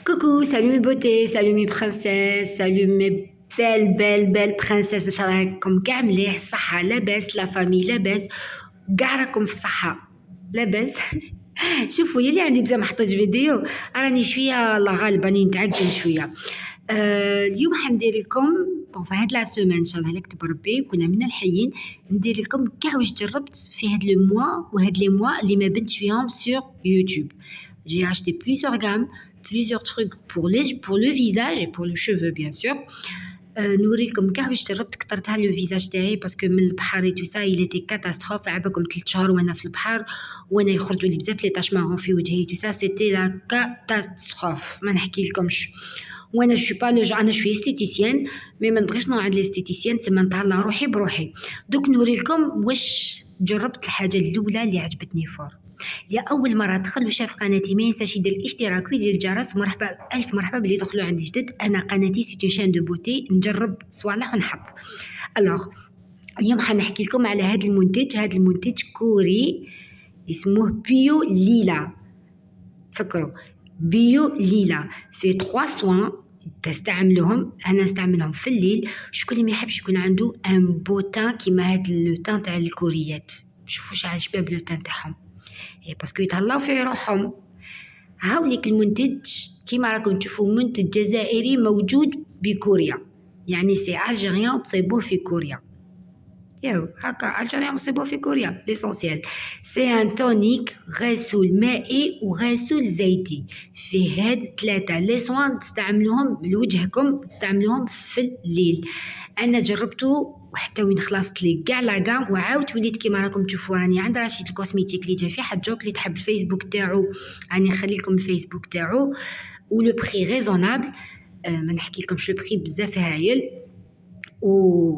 Coucou, salut mes beautés, salut mes princesses, salut mes belles princesses. ان شاء الله راكم كاع مليح، صحة لاباس، لا فامي لاباس، كاع راكم في الصحة لاباس. شوفوا يلي عندي بزاف محطوط فيديو، راني شوية الله غالب راني نتعجل شوية. اليوم حندير لكم في هاد لا سومان ان شاء الله يكتب ربي كنا من الحيين، ندير لكم كاع واش جربت في هاد لو موا وهاد لي موا اللي ما بنتش فيهم سور يوتيوب. J'ai acheté plusieurs gammes, plusieurs trucs pour le visage et pour les cheveux bien sûr. نوريلكم كاع واش جربت كثرتها لو فيزاج تاعي باسكو من البحر تو سا il était catastrophe. عباكم 3 شهور وانا في البحر وانا يخرجوا لي بزاف لي طاش مارون في وجهي تو سا سيتي لا كاتاستروف ما نحكي لكمش. وانا شو با لو انا شويه استيتيسيان مي ما نبغيش نوعد الاستيتيسيان تما نتهلا روحي بروحي. دوك نوريلكم واش جربت. الحاجه الاولى اللي عجبتني فور يا اول مره دخل وشاف قناتي ما ينساش يدير الاشتراك ويدير الجرس. مرحبا الف مرحبا باللي دخلوا عندي جدد. انا قناتي سيتو شان دو بوتي، نجرب صوالح ونحط. الوغ اليوم حنحكي لكم على هذا المنتج. هذا المنتج كوري اسمه بيو ليلا. فكروا بيو ليلا في 3 سوان تستعملهم. انا نستعملهم في الليل. شكون اللي ما يحبش يكون عنده ان بوتان كيما هذا لو تان تاع الكوريات؟ شوفوا شحال شباب لو تان تاعهم باسكو يتهلاو في روحهم. هاوليك المنتج كيما راكم تشوفوا منتج جزائري موجود بكوريا، يعني سي الجيريان تصيبوه في كوريا. ياو هكا الجيريان تصيبوه في كوريا. ليسونسيال سي ان تونيك غسول مائي وغسول زيتي. في هاد 3 لي سوان تستعملوهم لوجهكم، تستعملوهم في الليل. انا جربته وحتى وين خلصت لي كاع لا كام وعاودت وليت كيما راكم تشوفوا راني عند رشيد الكوسميتيك اللي جا في حد جوك اللي تحب الفيسبوك تاعو راني نخلي لكم الفيسبوك تاعو ولو بري ريزونابل. ما نحكي لكمش لو بري بزاف هايل و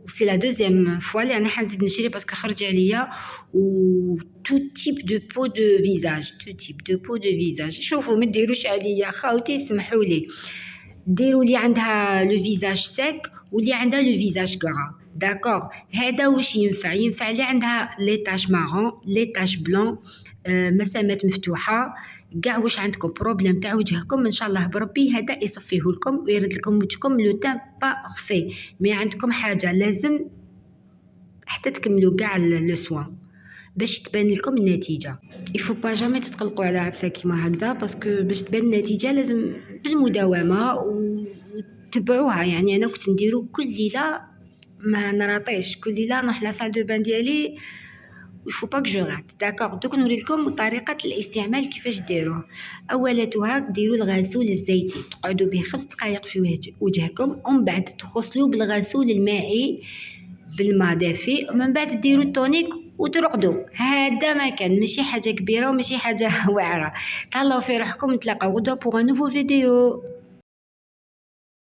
سي لا دوزيام فوا اللي انا حنزيد نشري باسكو خرج عليا و تو تيب دو بو دو فيزاج. تو تيب دو بو دو فيزاج. شوفوا ما ديروش عليا خاوتي سمحوا لي. ديروا لي عندها لو فيزاج سيك واللي عندها لو فيزاج غرا. داكور هذا واش ينفع اللي عندها لي تاش مارون لي تاش بلون مسامات مفتوحه كاع واش عندكم بروبليم تاع وجهكم ان شاء الله بربي هذا يصفيه لكم ويرد لكم وجهكم لو تان بارفي. مي عندكم حاجه لازم حتى تكملوا كاع لو سوان باش تبان لكم النتيجه. يفو با جامي تتقلقوا على عفسه كيما هكذا باسكو باش تبان النتيجه لازم بالمداومه وتبعوها. يعني انا كنت نديرو كل ليله ما نراطيش، كل ليله نروح لا سال دو بان ديالي ويفو با جو رات. داكوغ دوك نوريلكم طريقه الاستعمال كيفاش ديروه. اولتها ديروا الغسول الزيتي تقعدوا به 5 دقائق في وجهكم ومن بعد تغسلوا بالغسول المائي بالماء دافي ومن بعد ديروا التونيك وترقدوا. هذا ما كان ماشي حاجه كبيره وماشي حاجه واعره. تهلاو في روحكم. نتلاقاو غدوه بوغ ان نوفو فيديو.